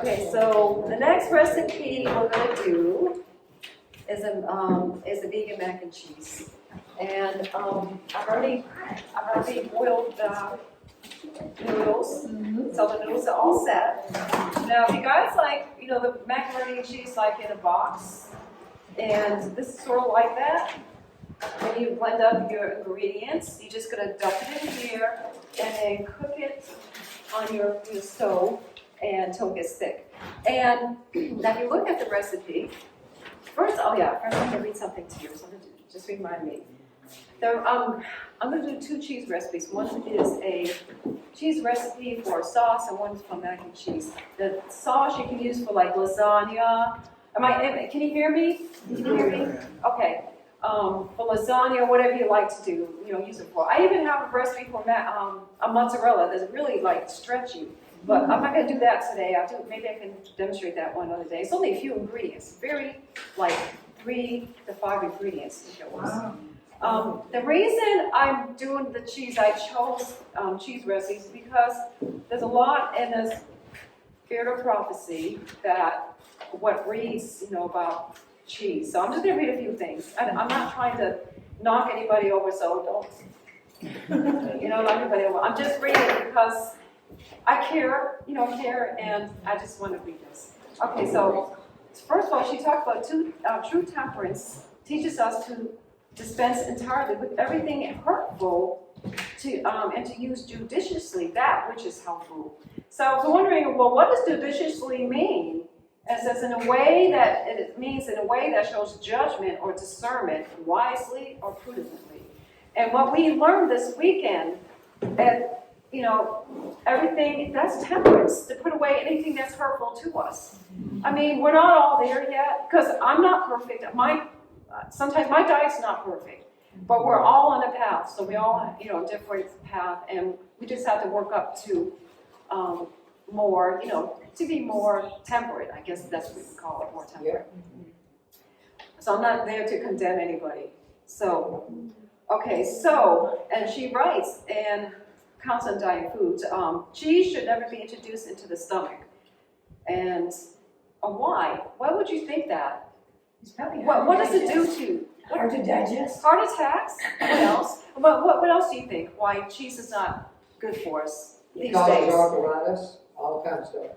Okay, so the next recipe we're going to do is a vegan mac and cheese, and I've already boiled noodles, so the noodles are all set. Now, if you guys like, the macaroni and cheese like in a box, and this is sort of like that. When you blend up your ingredients, you're just going to dump it in here and then cook it on your stove until it gets thick. And now if you look at the recipe, first I'm going to read something to you, so just remind me. I'm going to do 2 cheese recipes. One is a cheese recipe for sauce, and one is for mac and cheese. The sauce you can use for like lasagna. Can you hear me? Can you hear me? Okay. For lasagna, whatever you like to do, use it for. I even have a recipe for a mozzarella that's really like stretchy, but I'm not going to do that today. Maybe I can demonstrate that one other day. It's only a few ingredients, very like 3 to 5 ingredients. The reason I'm doing the cheese, I chose cheese recipes because there's a lot in this spirit of prophecy that what reads, about cheese. So I'm just going to read a few things. I'm not trying to knock anybody over, so don't, knock anybody over. I'm just reading it because I care, and I just want to read this. Okay, so first of all, she talked about true temperance teaches us to dispense entirely with everything hurtful and to use judiciously that which is helpful. So I was wondering, well, what does judiciously mean? It says it means in a way that shows judgment or discernment wisely or prudently. And what we learned this weekend, everything that's temperance, to put away anything that's hurtful to us. I mean, we're not all there yet, because I'm not perfect. Sometimes my diet's not perfect, but we're all on a path. So we all have, a different path, and we just have to work up to more, to be more temperate. I guess that's what we call it, more temperate. So I'm not there to condemn anybody. So, okay, and she writes, and counts on diet foods, cheese should never be introduced into the stomach. And why? Why would you think that? What does it do to? Hard to digest. Heart attacks. What else? What else do you think? Why cheese is not good for us these days? Arthritis, all kinds of stuff.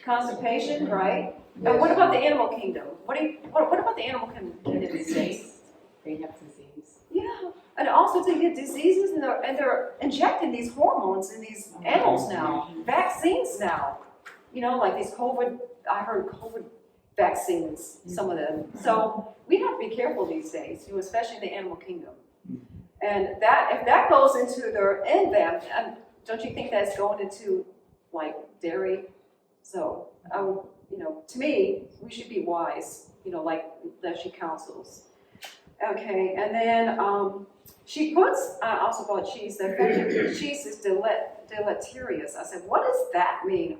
Constipation, right? And what about the animal kingdom? What about the animal kingdom these days? They have disease. Yeah, and also they get diseases, and they're injecting these hormones in these animals now, vaccines now. Like these COVID. I heard COVID vaccines, some of them. So we have to be careful these days, especially in the animal kingdom. And if that goes into don't you think that's going into like dairy? So I would, to me, we should be wise, like that she counsels. Okay, and then she puts also about cheese. That cheese is deleterious. I said, what does that mean?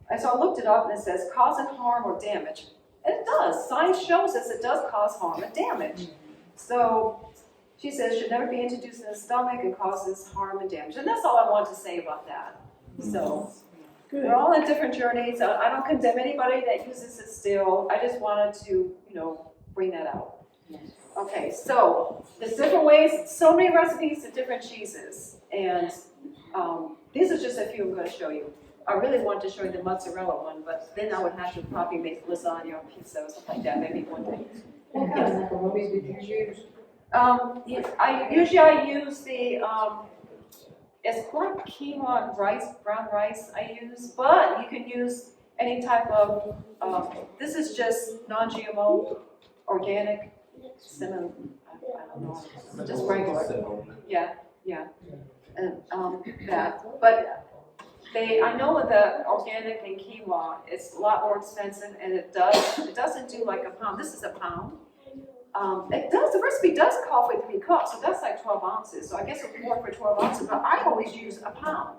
And so I looked it up, and it says causing harm or damage. And it does. Science shows us it does cause harm and damage. So she says should never be introduced in the stomach and causes harm and damage. And that's all I want to say about that. So we're all on different journeys. I don't condemn anybody that uses it still. I just wanted to, bring that out. Okay, so there's different ways, so many recipes of different cheeses. And these are just a few I'm going to show you. I really wanted to show you the mozzarella one, but then I would have to probably make lasagna or pizza or stuff like that, maybe one day. What kind of macaroni did you use? I use the, it's corn quinoa rice, brown rice I use, but you can use any type of, this is just non-GMO, organic, cinnamon, I don't know, just regular. Yeah. And that, but I know with the organic and quinoa, it's a lot more expensive, and it doesn't do like a pound. This is a pound. The recipe does call for 3 cups, so that's like 12 ounces. So I guess it's more for 12 ounces, but I always use a pound.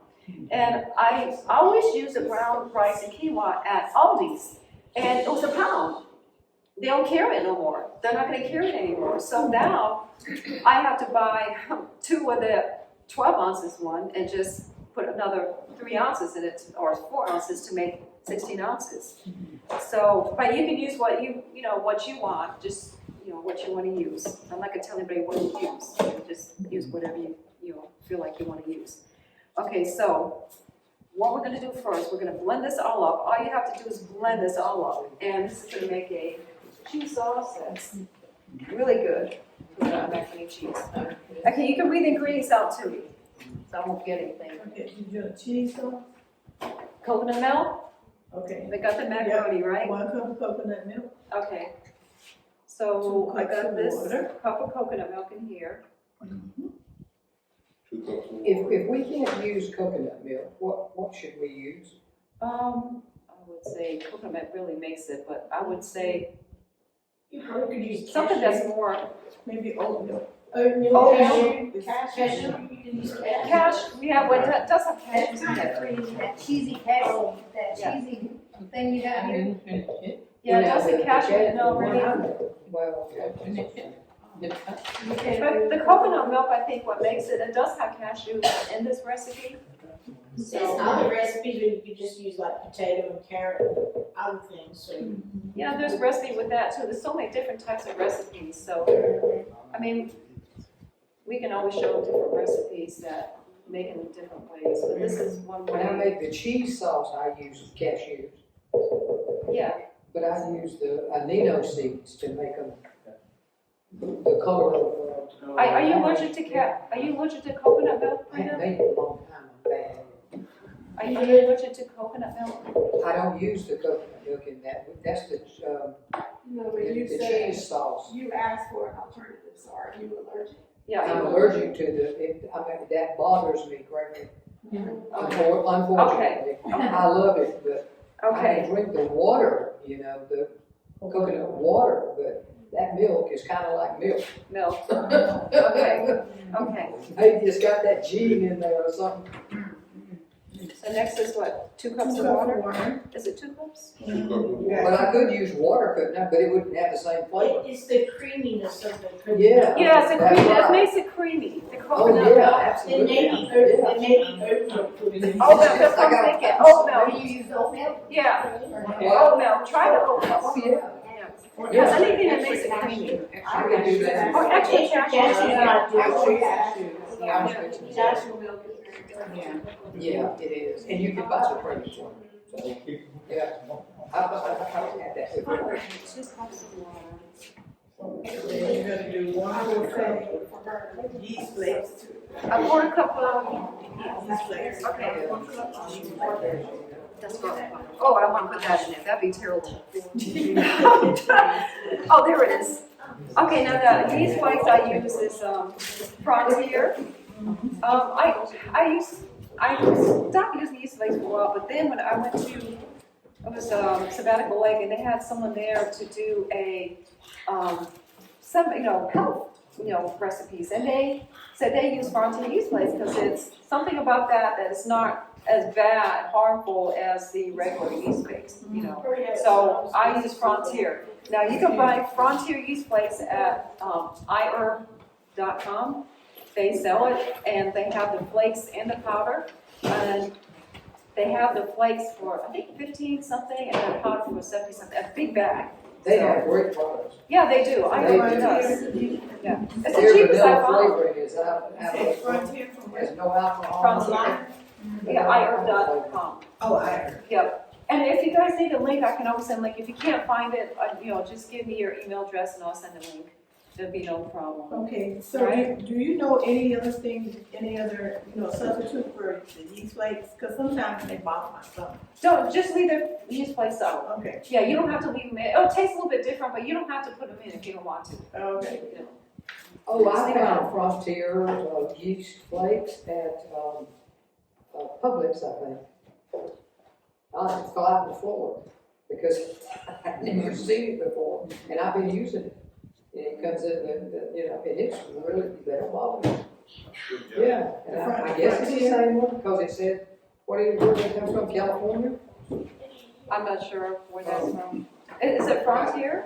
And I always use the brown rice and quinoa at Aldi's, and it was a pound. They don't carry it no more. They're not going to carry it anymore. So now I have to buy 2 of the 12 ounces one and just put another 3 ounces in it, or 4 ounces to make 16 ounces. So, but you can use what you want, just, what you want to use. I'm not gonna tell anybody what to use, just use whatever you feel like you want to use. Okay, so what we're gonna do first, we're gonna blend this all up. All you have to do is blend this all up, and this is gonna make a cheese sauce that's really good for the macaroni and cheese. Okay, you can read the ingredients out to me, so I won't forget anything. Okay, you do a cheese sauce? Coconut milk, Okay. they got the macaroni, right? 1 cup of coconut milk. Okay. So 2 I cups got of this water. cup of coconut milk in here. 2 cups of water. If we can't use coconut milk, what should we use? I would say coconut milk really makes it, but I would say You probably could use something that's more Maybe oat milk. Oat milk. Oat Cashew. You can use cashew. cash. Yeah, well, it does have That's cashews in kind of it. creamy, that cheesy cashew, that Yeah. cheesy thing you got here. Yeah, it does have the cashew in it the already. Well, But the coconut milk, I think what makes it, it does have cashew in this recipe. There's So, other recipes where you could just use like potato and carrot, other things, so. yeah, there's recipe with that too. There's so many different types of recipes, so, I mean, we can always show different recipes that make it in different ways, but this is one when I way. make the cheese sauce, I use cashews, Yeah, but I use the anino seeds to make them the color of. are you allergic to coconut milk, I haven't Brenda? made it in a long time, I'm bad. Are you allergic to coconut milk? I don't use the coconut milk in that, that's the No, but you the said cheese sauce. you asked for an alternative, so are you allergic? Yeah. I'm allergic to that bothers me greatly. Unfortunately, I love it, but I Okay, can drink the water, the coconut water, but that milk is kind of like milk. milk, okay, okay. Maybe it's got that gene in there or something. So next is what, 2 cups 2 of cups water? of water. Is it 2 cups? 2 cups of water. But I could use water, couldn't I? But it wouldn't have the same flavor. It's the creaminess of the cookie. Yeah. Yeah, it's a That's creamy, it right. makes it creamy, the Oh, coconut yeah, milk. And absolutely. maybe oat milk would be. Oh, milk, that's what I'm thinking, oat Do milk, you use oat milk? yeah, Yeah. oat milk, try the oat milk. Oh, yeah. Yes, anything that makes it creamy. I can do that. Or extra Cashew cashew. nut. Cashew milk is very good. Yeah, it is. And you can buy the French one. So, yeah. I've had that before. 2 cups of water. You're gonna do 1 cup yeast flakes. I poured a cup of, Yeast flakes. okay. That's what, oh, I want to put that in there, that'd be terrible. Oh, there it is. Okay, now the yeast flakes I use is Frontier. I stopped using yeast flakes for a while, but then when I went to, it was Sabbatical Lake, and they had someone there to do a, some, health, recipes, and they said they use Frontier yeast flakes because it's something about that is not as bad, harmful as the regular yeast flakes, So I use Frontier. Now you can buy Frontier yeast flakes at iherb.com. They sell it, and they have the flakes and the powder, and they have the flakes for I think 15 something, and the powder for 70 something. A big bag. They have great products. Yeah, they do. I They know it do. does. Yeah, it's the Their cheapest I vanilla found. flavoring is Frontier from where? has no alcohol. Frontier. Yeah, iherb.com. Oh, I. Yep. And if you guys need a link, I can always send a link. If you can't find it, just give me your email address and I'll send a link. There'll be no problem. Okay, so do you know any other things, any other, substitute for the yeast flakes? Because sometimes they bother my stomach. Don't, just leave the yeast flakes out. Okay, Yeah, you don't have to leave them in. It'll taste a little bit different, but you don't have to put them in if you don't want to. okay. Oh, I found Frontier yeast flakes at Publix, I think. It fell out on the floor because I'd never seen it before, and I've been using it. And it comes in, and it's really, they don't bother me. Yeah, and I guess it's the same one, because it said, where did it come from, California? I'm not sure where that's from. Is it Frontier?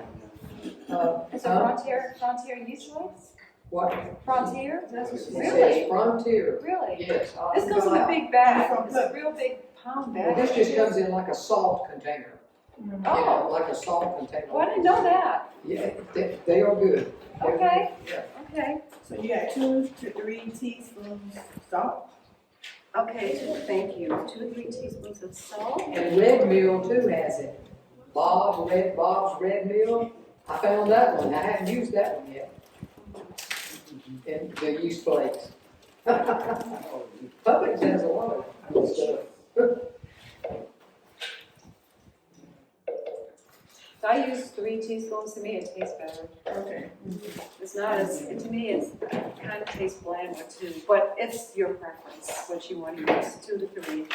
Is it Frontier yeast flakes? What? Frontier? That's what she It said. Really? says Frontier. Really? Yes. This comes in a big bag. It's a real big pound Well, bag. this just comes in like a salt container. You know, like a salt container. Oh, I didn't know that. Yeah, they are good. Okay. Yeah. Okay. So you got 2 to 3 teaspoons salt. Okay, thank you. 2 to 3 teaspoons of salt. And Red Mill too has it. Bob's Red Mill. I found that one. I haven't used that one yet. And the yeast flakes. Publix has a lot of good stuff. So I use 3 teaspoons. To me, it tastes better. Okay. It's not as, to me, it's kind of tastes bland with 2, but it's your preference, what you want to use, 2 to 3.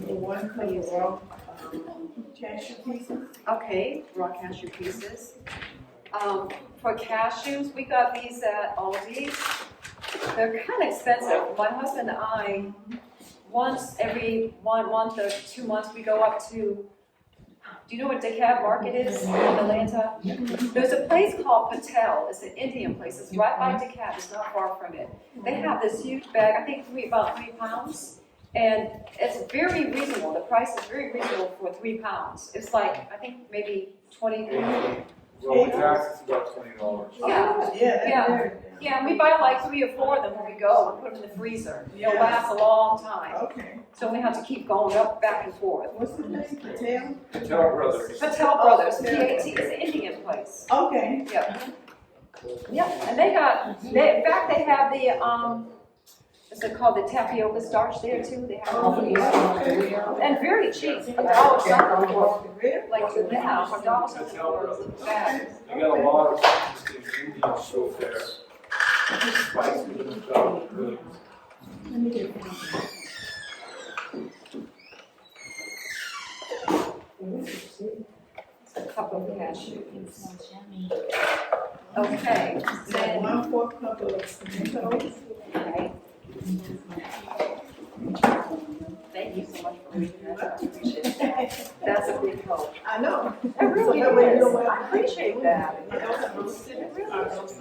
1 cup of raw cashew pieces. Okay, raw cashew pieces. For cashews, we got these at Aldi's. They're kind of expensive. My husband and I, once every 1 month or 2 months, we go up to, do you know what DeKalb Market is in Atlanta? There's a place called Patel. It's an Indian place. It's right by DeKalb. It's not far from it. They have this huge bag, I think about 3 pounds. And it's very reasonable. The price is very reasonable for 3 pounds. It's like, I think maybe 20. Well, with tax, it's about $20. Yeah. Yeah. Yeah. Yeah, and we buy like 3 or 4 of them when we go and put them in the freezer. They'll last a long time. Okay. So we have to keep going up, back and forth. What's the name? Patel? Tell brothers. Patel Brothers, PAT, it's an Indian place. Okay. Yep. Yep, and they got, in fact, they have the, what's it called, the tapioca starch there too. They have and very cheap, $1 something for, like now, $1 something for a bag. They got a lot of interesting Indian stuff there. Spicy and stuff, really. A cup of cashews. Okay, then, 1/4 cup of pimentos. okay. Thank you so much for reading that. I appreciate that. That's a big help. I know. It really So that way you is. know what- I appreciate that. Are those roasted? It really is.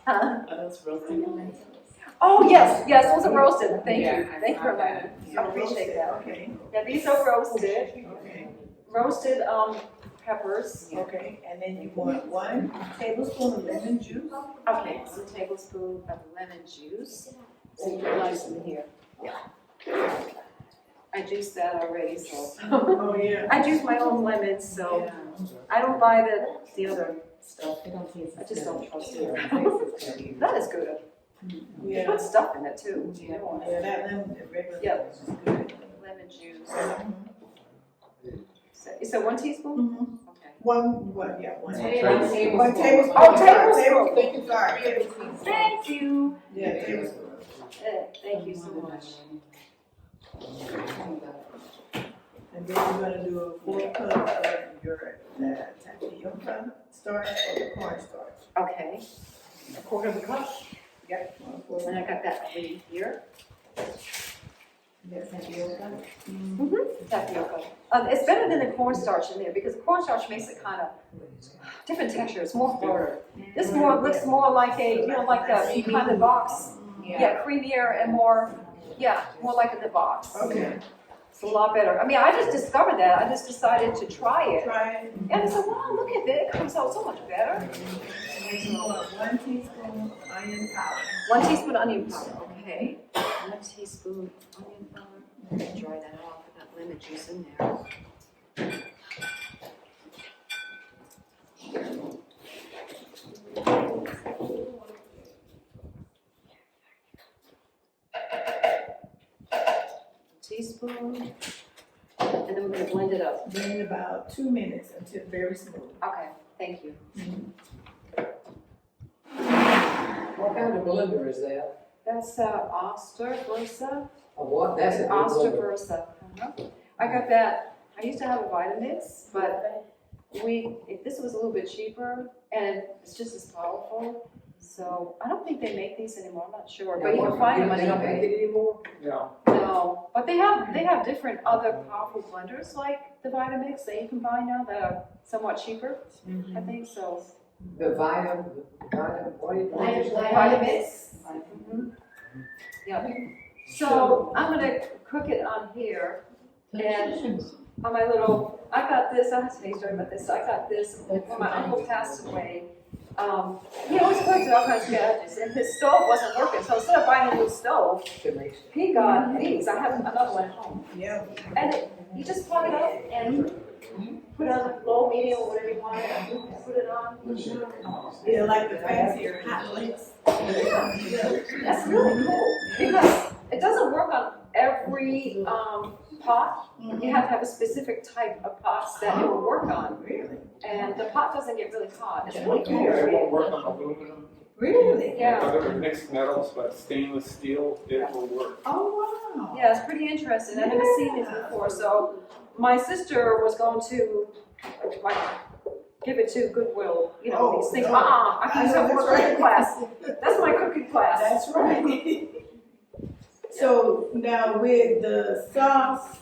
Huh? Are those roasted pimentos? Oh, yes, yes, those are roasted. Thank you. Yeah, Thank you for reminding me. I appreciate that. Okay. Yeah, these are roasted, Okay. roasted, peppers. Okay, and then you want 1 tablespoon of lemon juice. Okay, 1 tablespoon of lemon juice. So you realize in here. Yeah. I juiced that already, so. Oh, yeah. I juice my own lemons, so I don't buy the other stuff. I just don't trust it. That is good. You Yeah. put stuff in it too. Yeah, that lemon, the regular. Yep. is good. Lemon juice. Mhm. So, you said 1 teaspoon? Mhm. Okay. One, what, yeah, 1 tablespoon. 1 tablespoon. Oh, tablespoon. Tablespoon. Thank you. Yeah, tablespoon. Thank you so much. And then you're gonna do a 4 cup of your tapioca starch or the cornstarch. Okay. 1/4 of a cup. Yep. And I got that already here. That's tapioca? Tapioca. It's better than the cornstarch in there because the cornstarch makes it kind of different texture. It's more harder. This more looks more like a, like the kind of box. Yeah, creamier and more, more like the box. Okay, It's a lot better. I mean, I just discovered that. I just decided to try it. try it. And I said, wow, look at that. It comes out so much better. And then you want 1 teaspoon onion powder. 1 teaspoon onion powder. Okay. 1 teaspoon onion powder. Dry that off. Put that lemon juice in there. Teaspoon. And then we're going to blend it up. Then about 2 minutes until very smooth. Okay, thank you. What kind of blender is that? That's Oster Versa. A what? That's a good Oster blender. Versa. I got that. I used to have a Vitamix, but this was a little bit cheaper and it's just as powerful. So I don't think they make these anymore. I'm not sure, but you can find them on They don't make eBay. it anymore? Yeah. No, but they have different other powerful blenders like the Vitamix that you can buy now that are somewhat cheaper. I think so. The vitamin, what do you? Vitamix. Mhm. Yeah. So I'm gonna cook it on here and on my little, I got this, I have to tell you a story about this. I got this when my uncle passed away. He always collected all kinds of gadgets and his stove wasn't working. So instead of buying a new stove, he got these. I have another one at home. Yeah. And you just plug it up and put it on low, medium, or whatever you want, and put it on. Yeah, like the fancier hot links. That's really cool because it doesn't work on every pot. You have to have a specific type of pots that it will work on. Really? And the pot doesn't get really hot. It's really It cool. won't work on aluminum. Really? Yeah. Other mixed metals, but stainless steel, it will work. Oh, wow. Yeah, it's pretty interesting. I've never seen these before. So my sister was going to like give it to Goodwill. You know, these things. I can use it for cooking class. That's my cooking class. That's right. So now with the sauce,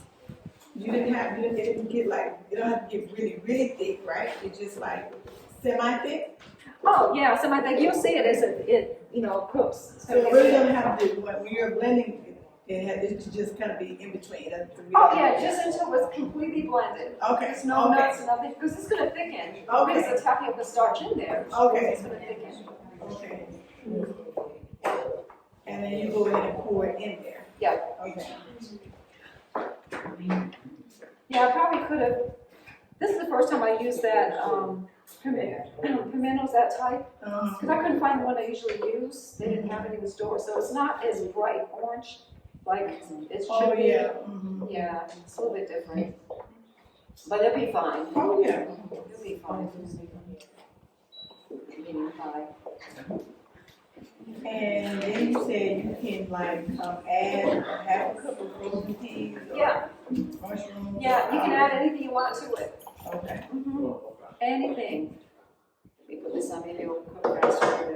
you didn't get like, you don't have to get really, really thick, right? It's just like semi-thick? Oh yeah, so I think you'll see it as it cooks. So it really don't have to, when you're blending, it should just kind of be in between. It doesn't really Oh have yeah, to- just until it's completely blended. Okay, There's no okay, nuts and nothing because it's gonna thicken. Okay. Because the tapioca starch in there. Okay. It's gonna thicken. okay. And then you go ahead and pour it in there. Yeah. Okay. Yeah, I probably could have. This is the first time I used that pimentos that type because I couldn't find the one I usually use. They didn't have it in the store, so it's not as bright orange like it should Oh, be. yeah. Mhm. Yeah, it's a little bit different, but it'll be fine. Oh, yeah. It'll be fine. Medium high. And then you said you can like add half a cup of frozen peas or Yeah, mushrooms. yeah, you can add anything you want to it. Okay. Anything. Let me put this on, maybe it'll cook faster.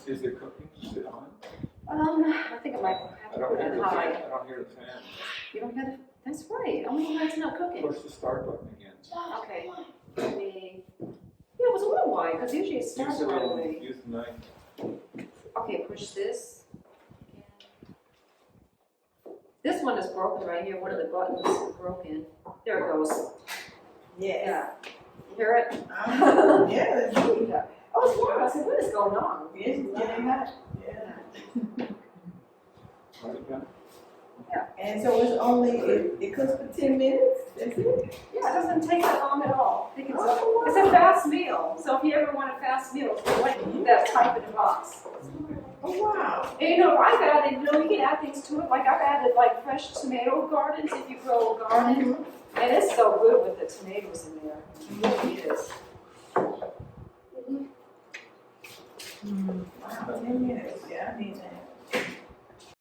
Is it cooking? Is it on? I think I might have I to don't put hear it the fan. high. I don't hear the fan. You don't have to, that's right. I wonder why it's not cooking. Push the start button again. Okay. Maybe. Yeah, it was a little wide, because usually it starts right away. Use the knife. Okay, push this. This one is broken right here. One of the buttons is broken. There it goes. Yes. Yeah. You hear it? Yes. Yeah. Oh, it's warm. I said, what is going on? Yes, it's getting hot. Yeah. Right, yeah. And so it's only, it cooks for 10 minutes, that's it? Yeah, it doesn't take that long at all. I think it's a fast meal. So if you ever want a fast meal, it's like that type in a box. Oh, wow. And I've added, you can add things to it. Like I've added like fresh tomato gardens if you grow a garden. And it's so good with the tomatoes in there. It really is. Wow, 10 minutes, yeah, I need that.